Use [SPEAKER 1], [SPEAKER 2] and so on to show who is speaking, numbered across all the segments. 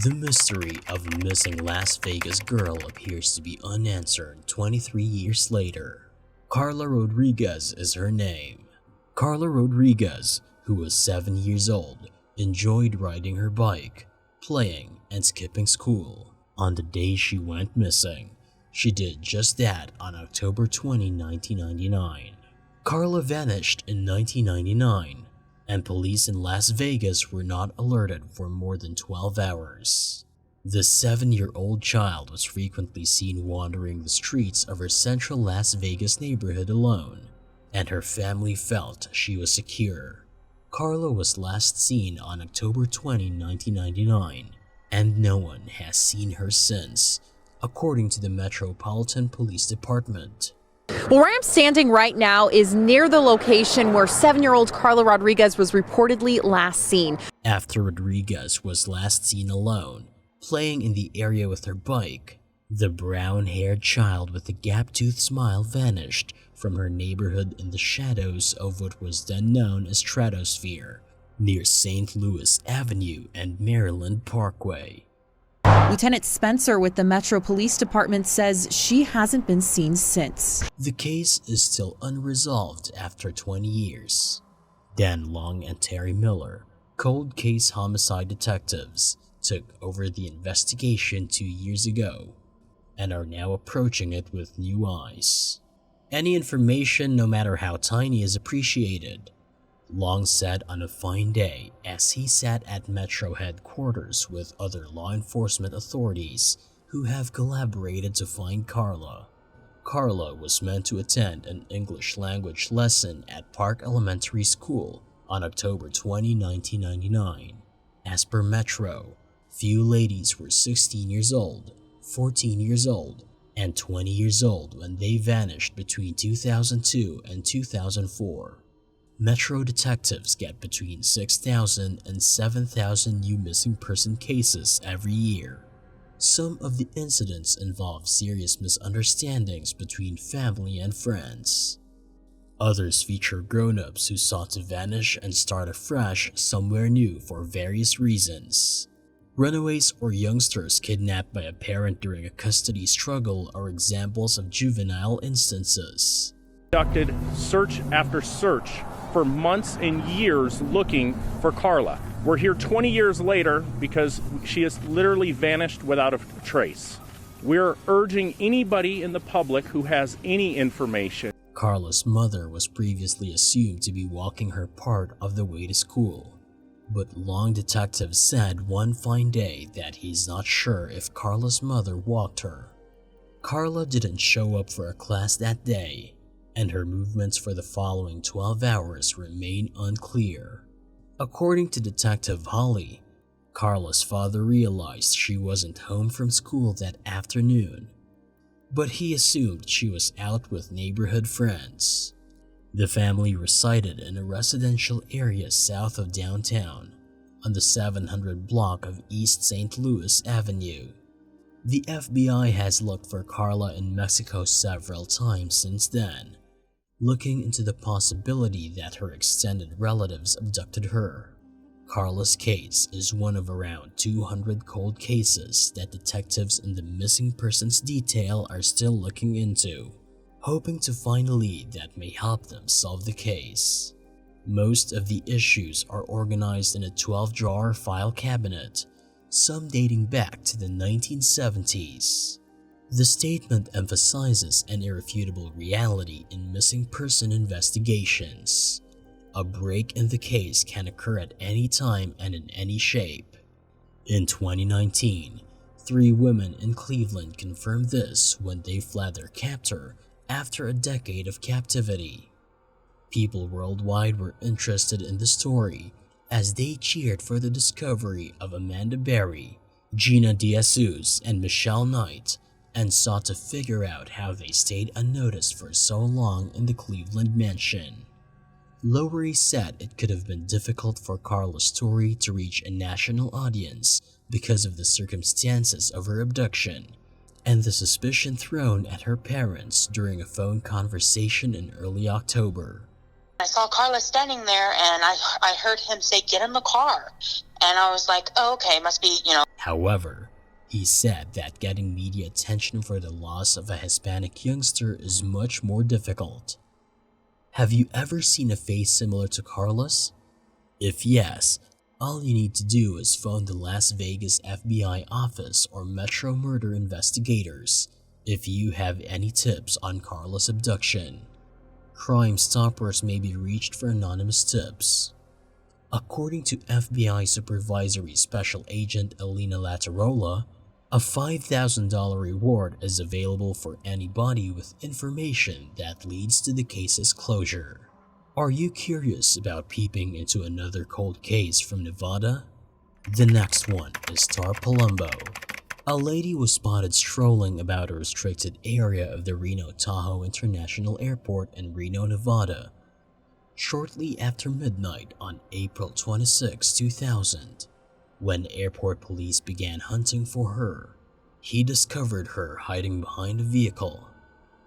[SPEAKER 1] The mystery of a missing Las Vegas girl appears to be unanswered 23 years later. Karla Rodriguez is her name. Karla Rodriguez, who was 7 years old, enjoyed riding her bike, playing, and skipping school. On the day she went missing, she did just that on October 20, 1999. Karla vanished in 1999, and police in Las Vegas were not alerted for more than 12 hours. The 7-year-old child was frequently seen wandering the streets of her central Las Vegas neighborhood alone, and her family felt she was secure. Karla was last seen on October 20, 1999, and no one has seen her since, according to the Metropolitan Police Department.
[SPEAKER 2] Well, where I'm standing right now is near the location where 7-year-old Karla Rodriguez was reportedly last seen.
[SPEAKER 1] After Rodriguez was last seen alone, playing in the area with her bike, the brown-haired child with the gap-toothed smile vanished from her neighborhood in the shadows of what was then known as Stratosphere, near St. Louis Avenue and Maryland Parkway.
[SPEAKER 2] Lieutenant Spencer with the Metro Police Department says she hasn't been seen since.
[SPEAKER 1] The case is still unresolved after 20 years. Dan Long and Terry Miller, Coldcase homicide detectives, took over the investigation 2 years ago and are now approaching it with new eyes. Any information, no matter how tiny, is appreciated, Long said on a fine day as he sat at Metro headquarters with other law enforcement authorities who have collaborated to find Karla. Karla was meant to attend an English language lesson at Park Elementary School on October 20, 1999. As per Metro, few ladies were 16 years old, 14 years old, and 20 years old when they vanished between 2002 and 2004. Metro detectives get between 6,000 and 7,000 new missing person cases every year. Some of the incidents involve serious misunderstandings between family and friends. Others feature grown-ups who sought to vanish and start afresh somewhere new for various reasons. Runaways or youngsters kidnapped by a parent during a custody struggle are examples of juvenile instances.
[SPEAKER 3] Conducted search after search for months and years looking for Karla. We're here 20 years later because she has literally vanished without a trace. We're urging anybody in the public who has any information.
[SPEAKER 1] Karla's mother was previously assumed to be walking her part of the way to school, but Long detectives said one fine day that he's not sure if Karla's mother walked her. Karla didn't show up for a class that day, and her movements for the following 12 hours remain unclear. According to Detective Holly, Karla's father realized she wasn't home from school that afternoon, but he assumed she was out with neighborhood friends. The family resided in a residential area south of downtown, on the 700 block of East St. Louis Avenue. The FBI has looked for Karla in Mexico several times since then, looking into the possibility that her extended relatives abducted her. Karla's case is one of around 200 cold cases that detectives in the missing persons detail are still looking into, hoping to find a lead that may help them solve the case. Most of the issues are organized in a 12-drawer file cabinet, some dating back to the 1970s. The statement emphasizes an irrefutable reality in missing person investigations. A break in the case can occur at any time and in any shape. In 2019, 3 women in Cleveland confirmed this when they fled their captor after a decade of captivity. People worldwide were interested in the story as they cheered for the discovery of Amanda Berry, Gina DeJesus, and Michelle Knight, and sought to figure out how they stayed unnoticed for so long in the Cleveland mansion. Lowery said it could have been difficult for Karla's story to reach a national audience because of the circumstances of her abduction and the suspicion thrown at her parents during a phone conversation in early October.
[SPEAKER 4] I saw Karla standing there and I heard him say, "Get in the car." And I was like, oh, okay, must be,
[SPEAKER 1] However, he said that getting media attention for the loss of a Hispanic youngster is much more difficult. Have you ever seen a face similar to Karla's? If yes, all you need to do is phone the Las Vegas FBI office or Metro Murder investigators if you have any tips on Karla's abduction. Crime Stoppers may be reached for anonymous tips. According to FBI Supervisory Special Agent Elena Latarola, a $5,000 reward is available for anybody with information that leads to the case's closure. Are you curious about peeping into another cold case from Nevada? The next one is Star Palumbo. A lady was spotted strolling about a restricted area of the Reno-Tahoe International Airport in Reno, Nevada, shortly after midnight on April 26, 2000. When airport police began hunting for her, he discovered her hiding behind a vehicle.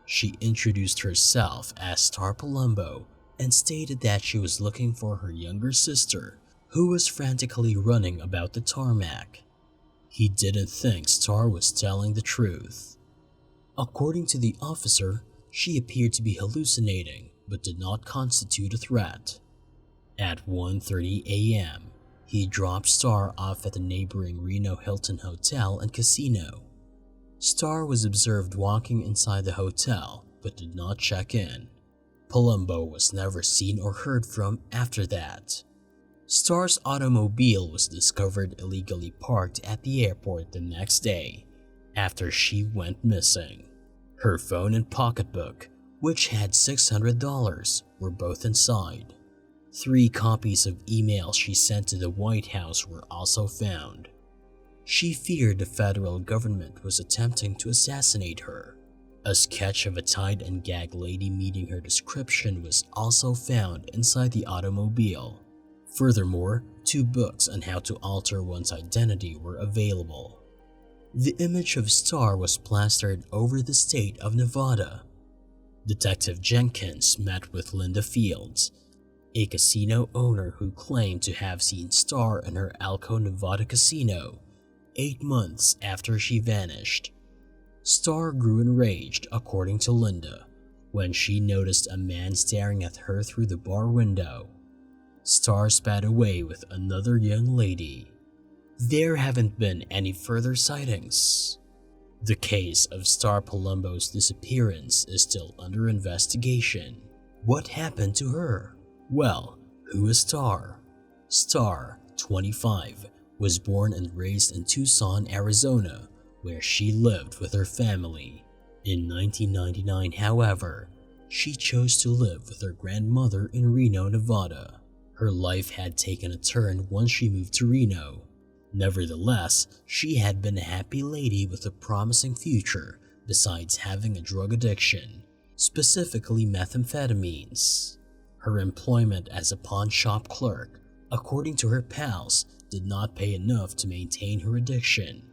[SPEAKER 1] She introduced herself as Star Palumbo and stated that she was looking for her younger sister, who was frantically running about the tarmac. He didn't think Star was telling the truth. According to the officer, she appeared to be hallucinating but did not constitute a threat. At 1:30 a.m., he dropped Star off at the neighboring Reno Hilton Hotel and Casino. Star was observed walking inside the hotel but did not check in. Palumbo was never seen or heard from after that. Star's automobile was discovered illegally parked at the airport the next day after she went missing. Her phone and pocketbook, which had $600, were both inside. 3 copies of emails she sent to the White House were also found. She feared the federal government was attempting to assassinate her. A sketch of a tied and gagged lady meeting her description was also found inside the automobile. Furthermore, 2 books on how to alter one's identity were available. The image of Star was plastered over the state of Nevada. Detective Jenkins met with Linda Fields, a casino owner who claimed to have seen Star in her Elko, Nevada casino 8 months after she vanished. Star grew enraged, according to Linda, when she noticed a man staring at her through the bar window. Star sped away with another young lady. There haven't been any further sightings. The case of Star Palumbo's disappearance is still under investigation. What happened to her? Well, who is Star? Star, 25, was born and raised in Tucson, Arizona, where she lived with her family. In 1999, however, she chose to live with her grandmother in Reno, Nevada. Her life had taken a turn once she moved to Reno. Nevertheless, she had been a happy lady with a promising future besides having a drug addiction, specifically methamphetamines. Her employment as a pawn shop clerk, according to her pals, did not pay enough to maintain her addiction.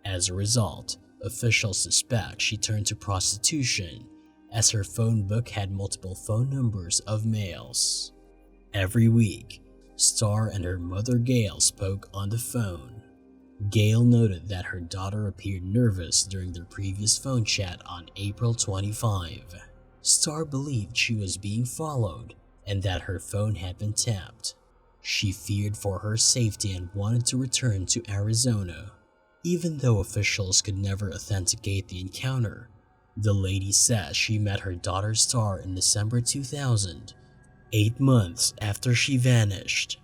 [SPEAKER 1] As a result, officials suspect she turned to prostitution, as her phone book had multiple phone numbers of males. Every week, Star and her mother Gail spoke on the phone. Gail noted that her daughter appeared nervous during their previous phone chat on April 25. Star believed she was being followed and that her phone had been tapped. She feared for her safety and wanted to return to Arizona. Even though officials could never authenticate the encounter, the lady says she met her daughter Star in December 2000, 8 months after she vanished.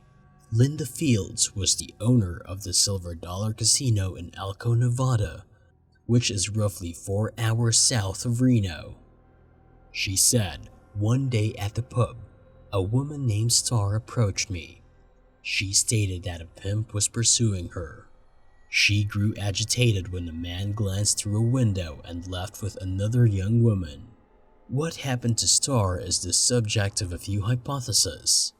[SPEAKER 1] Linda Fields was the owner of the Silver Dollar Casino in Elko, Nevada, which is roughly 4 hours south of Reno. She said, "One day at the pub, a woman named Star approached me. She stated that a pimp was pursuing her. She grew agitated when the man glanced through a window and left with another young woman." What happened to Star is the subject of a few hypotheses.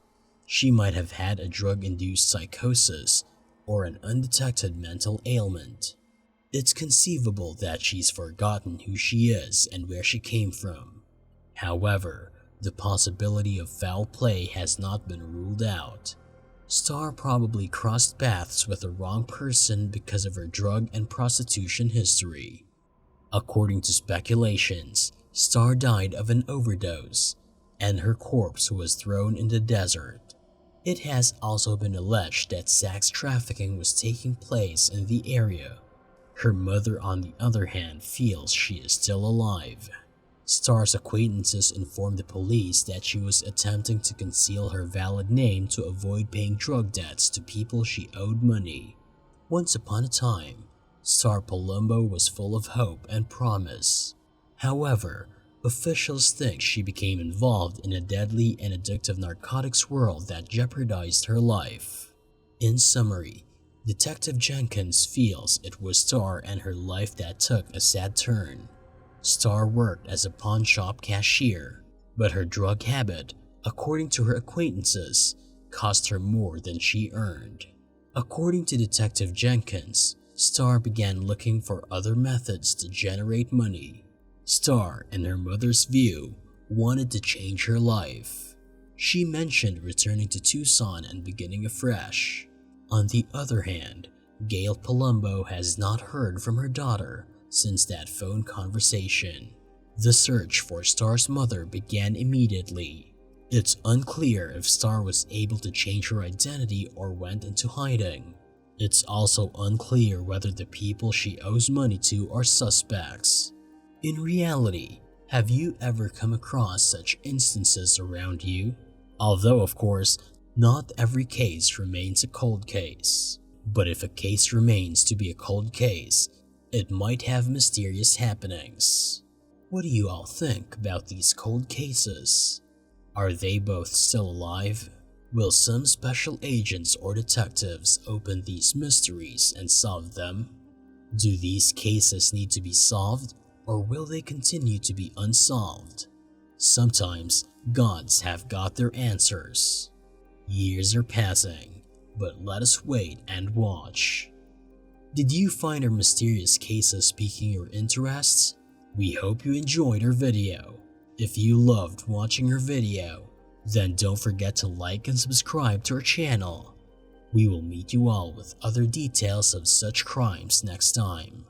[SPEAKER 1] She might have had a drug-induced psychosis or an undetected mental ailment. It's conceivable that she's forgotten who she is and where she came from. However, the possibility of foul play has not been ruled out. Star probably crossed paths with the wrong person because of her drug and prostitution history. According to speculations, Star died of an overdose, and her corpse was thrown in the desert. It has also been alleged that sex trafficking was taking place in the area. Her mother, on the other hand, feels she is still alive. Star's acquaintances informed the police that she was attempting to conceal her valid name to avoid paying drug debts to people she owed money. Once upon a time, Star Palumbo was full of hope and promise. However, officials think she became involved in a deadly and addictive narcotics world that jeopardized her life. In summary, Detective Jenkins feels it was Star and her life that took a sad turn. Star worked as a pawn shop cashier, but her drug habit, according to her acquaintances, cost her more than she earned. According to Detective Jenkins, Star began looking for other methods to generate money. Star, in her mother's view, wanted to change her life. She mentioned returning to Tucson and beginning afresh. On the other hand, Gail Palumbo has not heard from her daughter since that phone conversation. The search for Star's mother began immediately. It's unclear if Star was able to change her identity or went into hiding. It's also unclear whether the people she owes money to are suspects. In reality, have you ever come across such instances around you? Although, of course, not every case remains a cold case. But if a case remains to be a cold case, it might have mysterious happenings. What do you all think about these cold cases? Are they both still alive? Will some special agents or detectives open these mysteries and solve them? Do these cases need to be solved, or will they continue to be unsolved? Sometimes gods have got their answers. Years are passing, but let us wait and watch. Did you find our mysterious cases piquing your interest? We hope you enjoyed our video. If you loved watching our video, then don't forget to like and subscribe to our channel. We will meet you all with other details of such crimes next time.